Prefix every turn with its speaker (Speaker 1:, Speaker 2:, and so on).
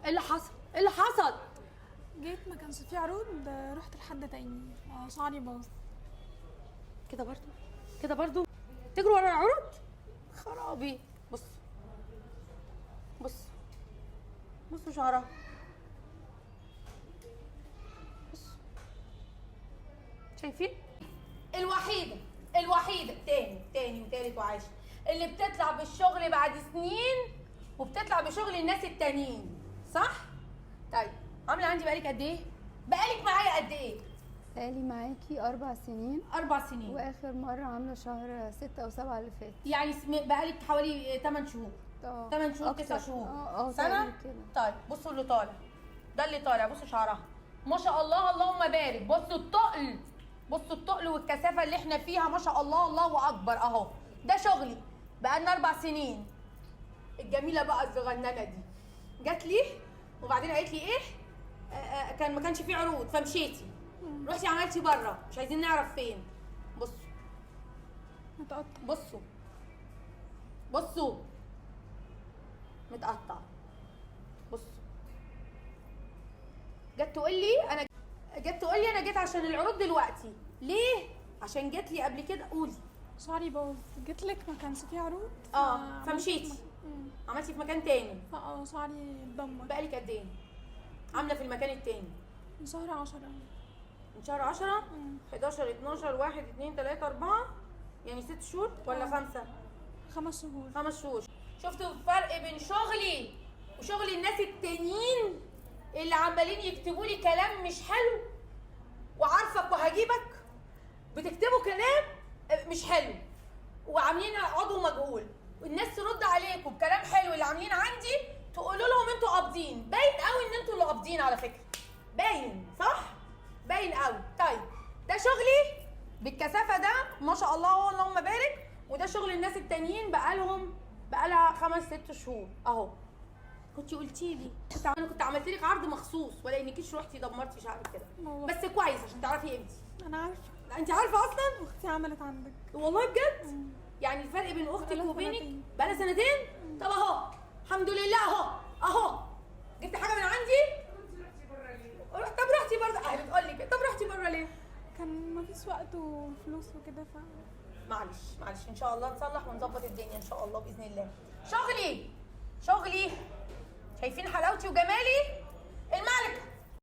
Speaker 1: ايه اللي حصل؟ ايه اللي حصل؟
Speaker 2: جيت ما كانش في عروض، رحت لحد تاني. شعري باظ.
Speaker 1: كده برضو؟ كده برضو؟ تجروا ورا العروض؟ خرابي. بص بص بصوا شعرها. بص، شايفين؟ الوحيدة تاني وتالت وعاشر اللي بتطلع بالشغل بعد سنين وبتطلع بشغل الناس التانيين، صح؟ طيب عاملة عندي بقالك قد ايه؟ بقالك معايا قد ايه؟
Speaker 3: بقالي معاكي 4 سنين.
Speaker 1: 4 سنين.
Speaker 3: واخر مرة عاملة شهر 6 أو 7 اللي فات.
Speaker 1: يعني بقالك حوالي 8 شهور. 8 شهور 9 شهور. سنة؟
Speaker 3: كده.
Speaker 1: طيب بصوا اللي طالع، ده اللي طالع. بصوا شعرها ما شاء الله، اللهم بارك. بصوا التقل، بصوا التقل والكثافة اللي احنا فيها، ما شاء الله الله أكبر. أهو ده شغلي بقالنا 4 سنين. الجميلة بقى الصغننة دي جات لي وبعدين قالت لي ايه؟ ما كانش فيه عروض فمشيتي، رحتي عملتي بره، مش عايزين نعرف فين. بصوا
Speaker 2: متقطع.
Speaker 1: بصوا متقطع. بصوا جت تقول لي انا جيت عشان العروض دلوقتي. ليه؟ عشان جت لي قبل كده. قولي.
Speaker 2: شعري باظ، جيت لك ما كانش في عروض.
Speaker 1: فمشيتي. عملتي في مكان تاني.
Speaker 2: شعري اتدمر.
Speaker 1: بقالك قد ايه عامله في المكان التاني؟
Speaker 2: من شهر 10.
Speaker 1: من شهر 10 11 12 1 2 3 4 يعني 6 شهور ولا 5؟
Speaker 2: 5 شهور.
Speaker 1: 5 شهور. شفتوا الفرق بين شغلي وشغل الناس التانيين اللي عمالين يكتبوا لي كلام مش حلو وعارفك وهجيبك، بتكتبوا كلام مش حلو وعاملين عضو مجهول، والناس ترد عليكم بكلام حلو اللي عاملين عندي، تقولوا لهم انتوا قابضين. باين قوي ان انتوا اللي قابضين على فكره، باين صح؟ باين قوي. طيب ده شغلي بالكثافه ده ما شاء الله اللهم بارك، وده شغل الناس التانيين بقالها 5 6 شهور اهو. كنت قلتي لي كنت عملت لك عرض مخصوص، ولا انكيش رحتي دمرتي شعرك كده. بس كويس عشان تعرفي قيمتي.
Speaker 2: انا عارفه.
Speaker 1: لا انت عارفه اصلا؟
Speaker 2: اختي عملت عندك.
Speaker 1: والله بجد؟ يعني الفرق بين اختك وبينك بقى سنتين؟ طب اهو الحمد لله اهو جبت حاجه من عندي. طب رحتي برضه بتقول لي كده. طب رحتي بره ليه؟
Speaker 2: كان مفيش وقت وفلوس وكده
Speaker 1: معلش ان شاء الله نصلح ونظبط الدنيا ان شاء الله باذن الله. شغلي شايفين حلاوتي وجمالي؟ الملكه